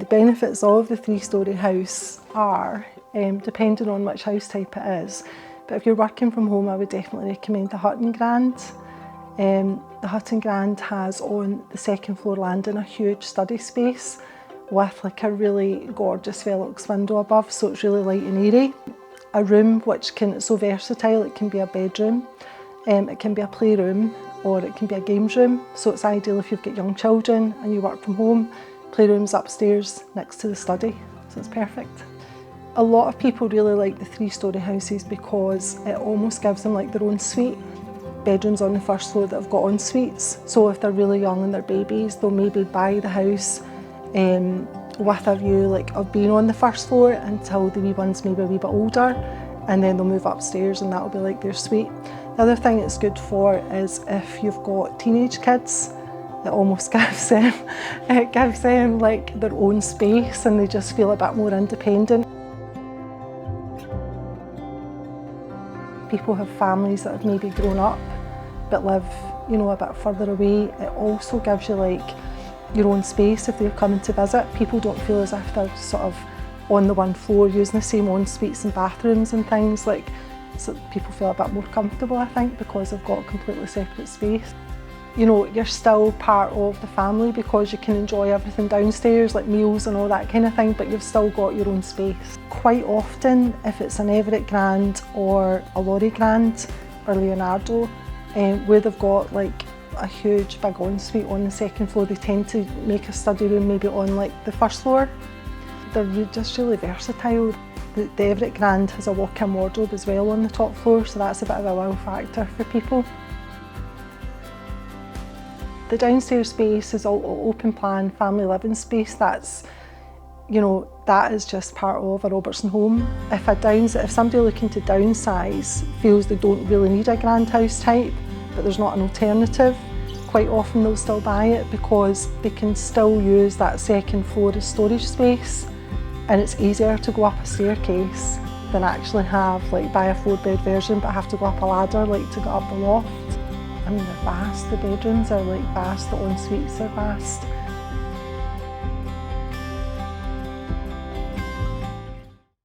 The benefits of the three-storey house are, depending on which house type it is, but if you're working from home, I would definitely recommend the hut and grand. The hut and grand has on the second floor landing a huge study space with like a really gorgeous Velux window above, so it's really light and airy. A room which it's so versatile, it can be a bedroom, it can be a playroom, or it can be a games room, so it's ideal if you've got young children and you work from home. Playroom's upstairs next to the study, so it's perfect. A lot of people really like the three-storey houses because it almost gives them like their own suite. Bedrooms on the first floor that have got en suites, so if they're really young and they're babies, they'll maybe buy the house with a view like of being on the first floor until the wee one's maybe a wee bit older, and then they'll move upstairs and that'll be like their suite. The other thing it's good for is if you've got teenage kids, it almost gives them like their own space and they just feel a bit more independent. People have families that have maybe grown up but live, you know, a bit further away. It also gives you like your own space if they're coming to visit. People don't feel as if they're sort of on the one floor using the same en suites and bathrooms and things, like, so people feel a bit more comfortable, I think, because they've got a completely separate space. You know, you're still part of the family because you can enjoy everything downstairs, like meals and all that kind of thing, but you've still got your own space. Quite often, if it's an Everett Grand or a Laurie Grand or Leonardo, where they've got like a huge big ensuite on the second floor, they tend to make a study room maybe on like the first floor. They're just really versatile. The Everett Grand has a walk-in wardrobe as well on the top floor, so that's a bit of a wow factor for people. The downstairs space is all open plan family living space. That's, you know, that is just part of a Robertson home. If somebody looking to downsize feels they don't really need a grand house type, but there's not an alternative, quite often they'll still buy it because they can still use that second floor as storage space, and it's easier to go up a staircase than actually buy a 4-bed version but have to go up a ladder like to go up the loft. I mean, they're vast, the bedrooms are like vast, the en suites are vast.